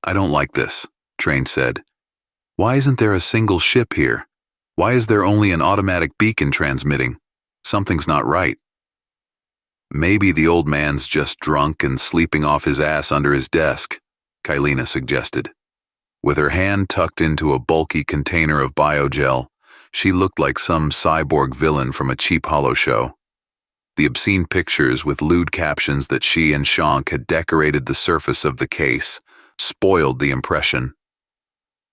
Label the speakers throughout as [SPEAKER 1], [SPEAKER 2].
[SPEAKER 1] "I don't like this," Train said. "Why isn't there a single ship here? Why is there only an automatic beacon transmitting? Something's not right." "Maybe the old man's just drunk and sleeping off his ass under his desk," Kylena suggested. With her hand tucked into a bulky container of biogel, she looked like some cyborg villain from a cheap holo show. The obscene pictures with lewd captions that she and Shank had decorated the surface of the case spoiled the impression.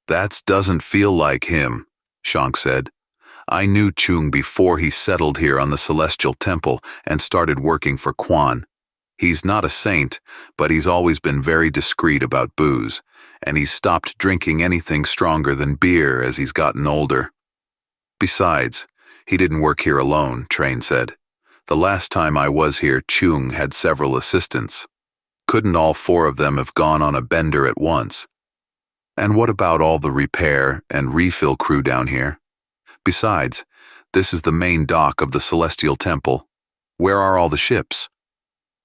[SPEAKER 1] "That doesn't feel like him," Shank said. "I knew Chung before he settled here on the Celestial Temple and started working for Quan. He's not a saint, but he's always been very discreet about booze, and he's stopped drinking anything stronger than beer as he's gotten older. Besides, he didn't work here alone," Train said. "The last time I was here, Chung had several assistants. Couldn't all four of them have gone on a bender at once? And what about all the repair and refill crew down here? Besides, this is the main dock of the Celestial Temple. Where are all the ships?"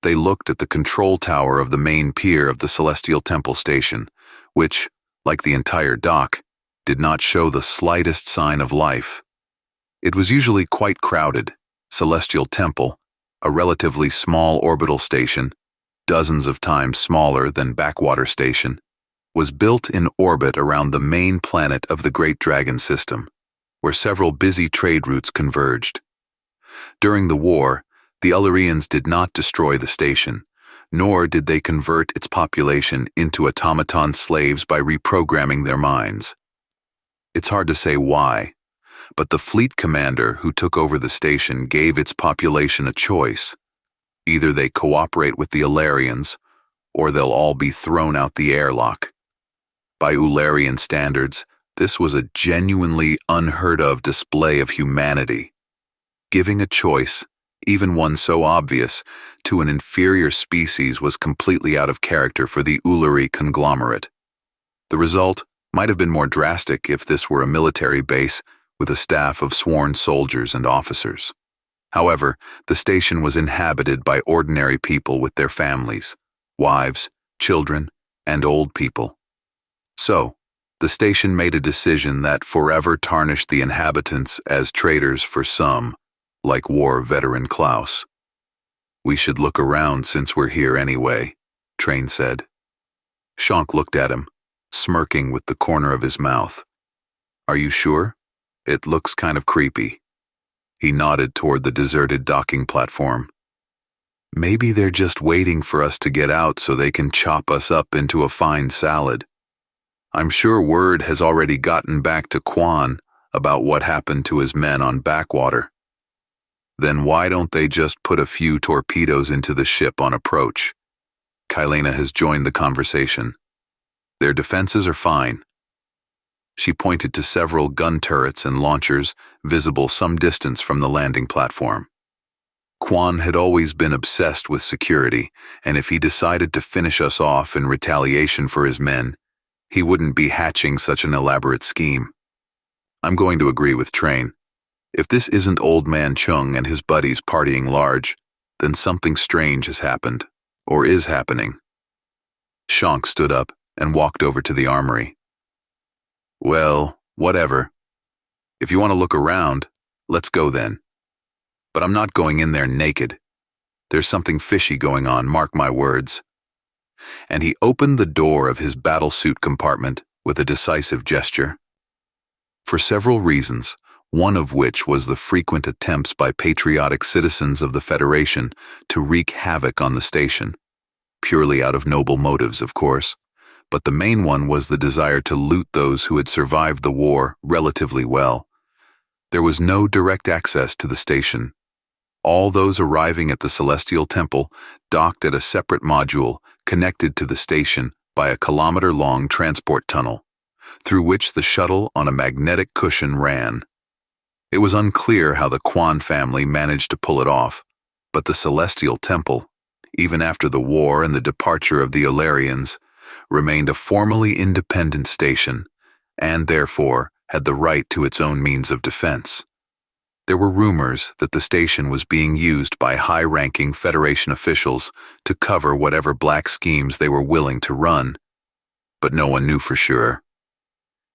[SPEAKER 1] They looked at the control tower of the main pier of the Celestial Temple station, which, like the entire dock, did not show the slightest sign of life. It was usually quite crowded. Celestial Temple, a relatively small orbital station, dozens of times smaller than Backwater Station, was built in orbit around the main planet of the Great Dragon System, where several busy trade routes converged. During the war, the Ullerians did not destroy the station, nor did they convert its population into automaton slaves by reprogramming their minds. It's hard to say why, but the fleet commander who took over the station gave its population a choice. Either they cooperate with the Ullerians, or they'll all be thrown out the airlock. By Ullerian standards, this was a genuinely unheard-of display of humanity. Giving a choice, even one so obvious, to an inferior species was completely out of character for the Ulleri conglomerate. The result might have been more drastic if this were a military base with a staff of sworn soldiers and officers. However, the station was inhabited by ordinary people with their families, wives, children, and old people. So, the station made a decision that forever tarnished the inhabitants as traitors for some, like war veteran Klaus. "We should look around since we're here anyway," Train said. Shank looked at him, smirking with the corner of his mouth. "Are you sure? It looks kind of creepy." He nodded toward the deserted docking platform. "Maybe they're just waiting for us to get out so they can chop us up into a fine salad. I'm sure word has already gotten back to Quan about what happened to his men on Backwater. Then why don't they just put a few torpedoes into the ship on approach?" Kylena has joined the conversation. "Their defenses are fine." She pointed to several gun turrets and launchers visible some distance from the landing platform. Quan had always been obsessed with security, and if he decided to finish us off in retaliation for his men, he wouldn't be hatching such an elaborate scheme. I'm going to agree with Train. If this isn't Old Man Chung and his buddies partying large, then something strange has happened, or is happening. Shank stood up and walked over to the armory. "Well, whatever. If you want to look around, let's go then. But I'm not going in there naked. There's something fishy going on, mark my words." And he opened the door of his battlesuit compartment with a decisive gesture. For several reasons, one of which was the frequent attempts by patriotic citizens of the Federation to wreak havoc on the station, purely out of noble motives, of course, but the main one was the desire to loot those who had survived the war relatively well. There was no direct access to the station. All those arriving at the Celestial Temple docked at a separate module connected to the station by a kilometer-long transport tunnel, through which the shuttle on a magnetic cushion ran. It was unclear how the Quan family managed to pull it off, but the Celestial Temple, even after the war and the departure of the Ullerians, remained a formally independent station, and therefore had the right to its own means of defense. There were rumors that the station was being used by high-ranking Federation officials to cover whatever black schemes they were willing to run. but no one knew for sure.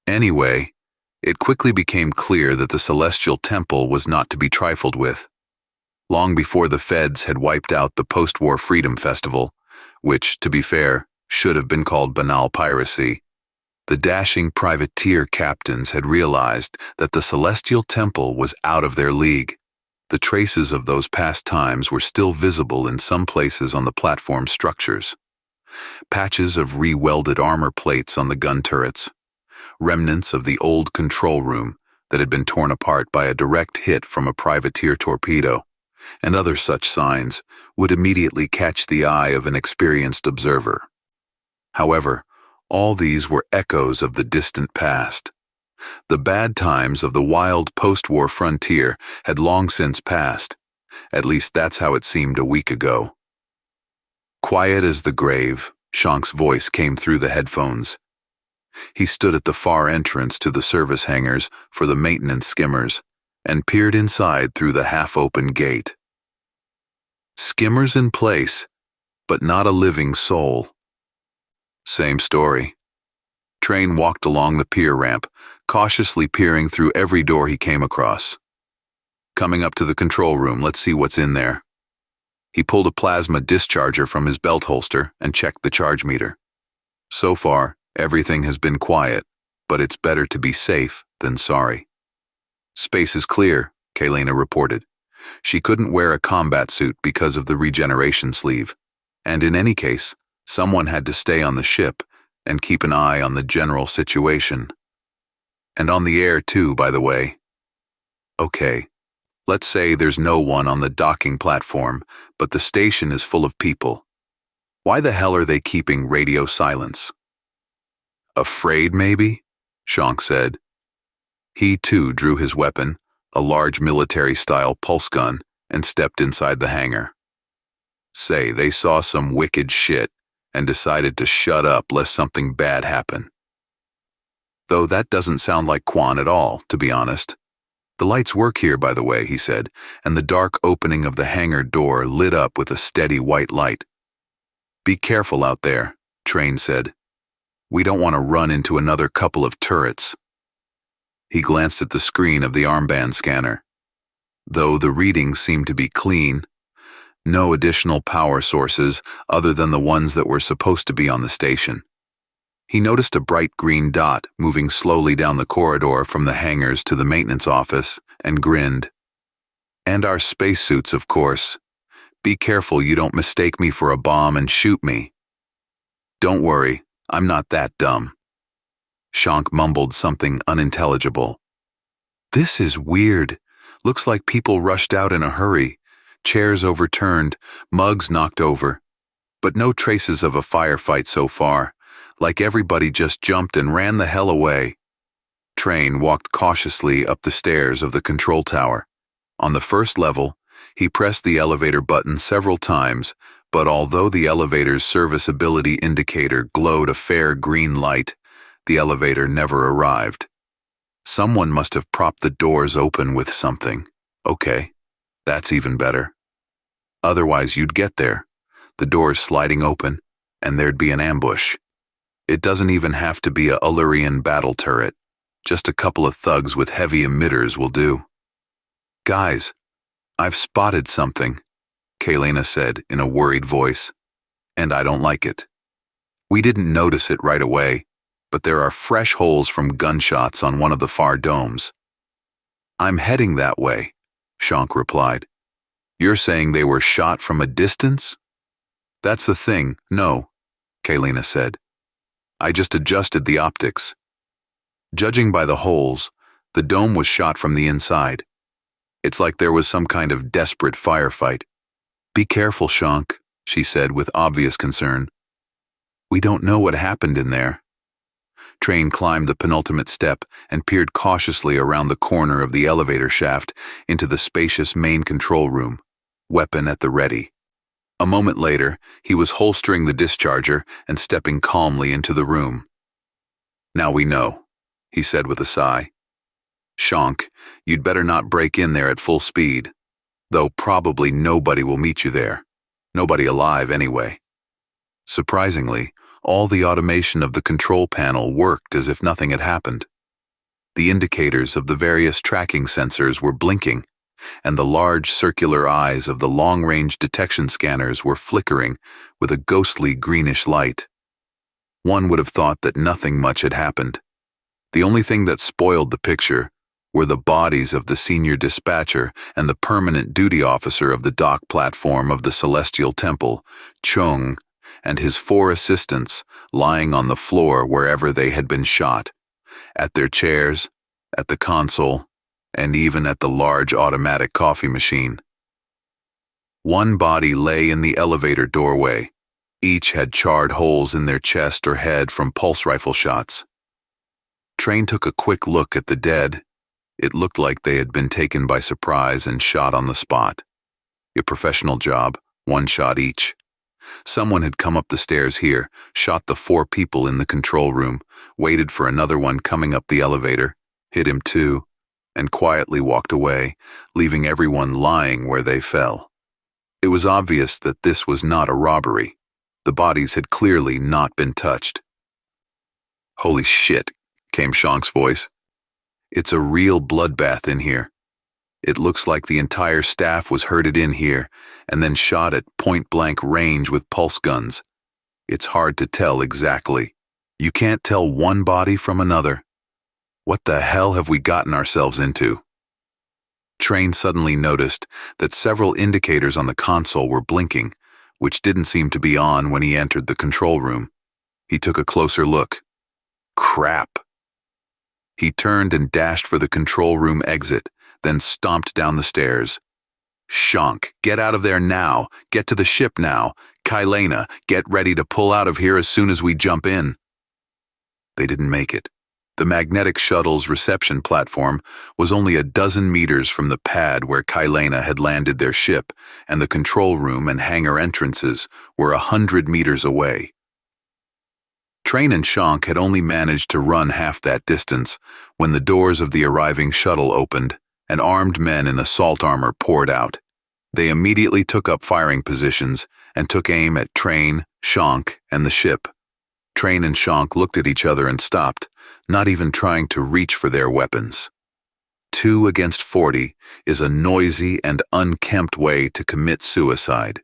[SPEAKER 1] Anyway, it quickly became clear that the Celestial Temple was not to be trifled with. Long before the feds had wiped out the post-war Freedom Festival, which, to be fair, should have been called banal piracy, the dashing privateer captains had realized that the Celestial Temple was out of their league. The traces of those past times were still visible in some places on the platform structures. Patches of re-welded armor plates on the gun turrets, remnants of the old control room that had been torn apart by a direct hit from a privateer torpedo, and other such signs would immediately catch the eye of an experienced observer. However, all these were echoes of the distant past. The bad times of the wild post-war frontier had long since passed. At least that's how it seemed a week ago. Quiet as the grave, Shank's voice came through the headphones. He stood at the far entrance to the service hangars for the maintenance skimmers and peered inside through the half-open gate. Skimmers in place, but not a living soul. Same story. Train walked along the pier ramp, cautiously peering through every door he came across. Coming up to the control room, let's see what's in there. He pulled a plasma discharger from his belt holster and checked the charge meter. So far, everything has been quiet, but it's better to be safe than sorry. Space is clear, Kaylena reported. She couldn't wear a combat suit because of the regeneration sleeve, and in any case, someone had to stay on the ship and keep an eye on the general situation. And on the air too, by the way. Okay, let's say there's no one on the docking platform, but the station is full of people. Why the hell are they keeping radio silence? Afraid, maybe? Shank said. He too drew his weapon, a large military-style pulse gun, and stepped inside the hangar. Say, they saw some wicked shit and decided to shut up lest something bad happen. Though that doesn't sound like Quan at all, to be honest. The lights work here, by the way, he said, and the dark opening of the hangar door lit up with a steady white light. Be careful out there, Train said. We don't want to run into another couple of turrets. He glanced at the screen of the armband scanner. Though the readings seemed to be clean, no additional power sources other than the ones that were supposed to be on the station. He noticed a bright green dot moving slowly down the corridor from the hangars to the maintenance office and grinned. And our spacesuits, of course. Be careful you don't mistake me for a bomb and shoot me. Don't worry, I'm not that dumb. Shank mumbled something unintelligible. This is weird. Looks like people rushed out in a hurry. Chairs overturned, mugs knocked over. But no traces of a firefight so far. Like everybody just jumped and ran the hell away. Train walked cautiously up the stairs of the control tower. On the first level, he pressed the elevator button several times, but although the elevator's serviceability indicator glowed a fair green light, the elevator never arrived. Someone must have propped the doors open with something. Okay, that's even better. Otherwise you'd get there, the doors sliding open, and there'd be an ambush. It doesn't even have to be a Ullerian battle turret. Just a couple of thugs with heavy emitters will do. Guys, I've spotted something, Kaylena said in a worried voice, and I don't like it. We didn't notice it right away, but there are fresh holes from gunshots on one of the far domes. I'm heading that way, Shank replied. You're saying they were shot from a distance? That's the thing, no, Kaylena said. I just adjusted the optics. Judging by the holes, the dome was shot from the inside. It's like there was some kind of desperate firefight. Be careful, Shank, she said with obvious concern. We don't know what happened in there. Train climbed the penultimate step and peered cautiously around the corner of the elevator shaft into the spacious main control room, weapon at the ready. A moment later, he was holstering the discharger and stepping calmly into the room. Now we know, he said with a sigh. Shank, you'd better not break in there at full speed, though probably nobody will meet you there. Nobody alive anyway. Surprisingly, All the automation of the control panel worked as if nothing had happened. The indicators of the various tracking sensors were blinking, and the large circular eyes of the long-range detection scanners were flickering with a ghostly greenish light. One would have thought that nothing much had happened. The only thing that spoiled the picture were the bodies of the senior dispatcher and the permanent duty officer of the dock platform of the Celestial Temple, Chung, and his 4 assistants lying on the floor wherever they had been shot, at their chairs, at the console, and even at the large automatic coffee machine. One body lay in the elevator doorway. Each had charred holes in their chest or head from pulse rifle shots. Train took a quick look at the dead. It looked like they had been taken by surprise and shot on the spot. A professional job, 1 shot each. Someone had come up the stairs here, shot the 4 people in the control room, waited for another one coming up the elevator, hit him too, and quietly walked away, leaving everyone lying where they fell. It was obvious that this was not a robbery. The bodies had clearly not been touched. "Holy shit," came Shank's voice. "It's a real bloodbath in here. It looks like the entire staff was herded in here and then shot at point-blank range with pulse guns. It's hard to tell exactly. You can't tell one body from another. What the hell have we gotten ourselves into?" Train suddenly noticed that several indicators on the console were blinking, which didn't seem to be on when he entered the control room. He took a closer look. Crap. He turned and dashed for the control room exit, then stomped down the stairs. "Shank, get out of there now. Get to the ship now. Kylena, get ready to pull out of here as soon as we jump in." They didn't make it. The magnetic shuttle's reception platform was only a dozen meters from the pad where Kylena had landed their ship, and the control room and hangar entrances were 100 meters away. Train and Shank had only managed to run half that distance when the doors of the arriving shuttle opened and armed men in assault armor poured out. They immediately took up firing positions and took aim at Train, Shank, and the ship. Train and Shank looked at each other and stopped, not even trying to reach for their weapons. 2 against 40 is a noisy and unkempt way to commit suicide.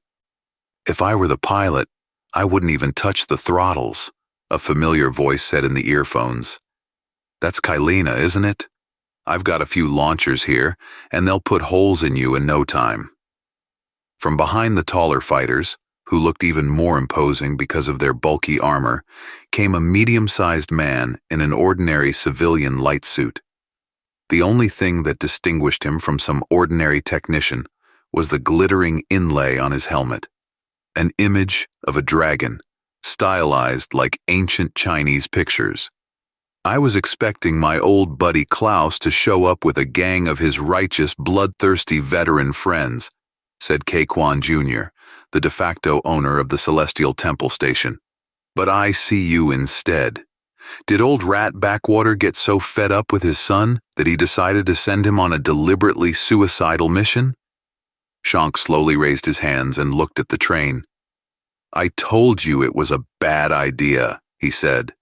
[SPEAKER 1] "If I were the pilot, I wouldn't even touch the throttles," a familiar voice said in the earphones. "That's Kylena, isn't it? I've got a few launchers here, and they'll put holes in you in no time." From behind the taller fighters, who looked even more imposing because of their bulky armor, came a medium-sized man in an ordinary civilian light suit. The only thing that distinguished him from some ordinary technician was the glittering inlay on his helmet, an image of a dragon, stylized like ancient Chinese pictures. I was expecting my old buddy Klaus to show up with a gang of his righteous, bloodthirsty veteran friends, said Kaquan Jr., the de facto owner of the Celestial Temple Station. But I see you instead. Did old rat Backwater get so fed up with his son that he decided to send him on a deliberately suicidal mission? Shank slowly raised his hands and looked at the train. "I told you it was a bad idea," he said.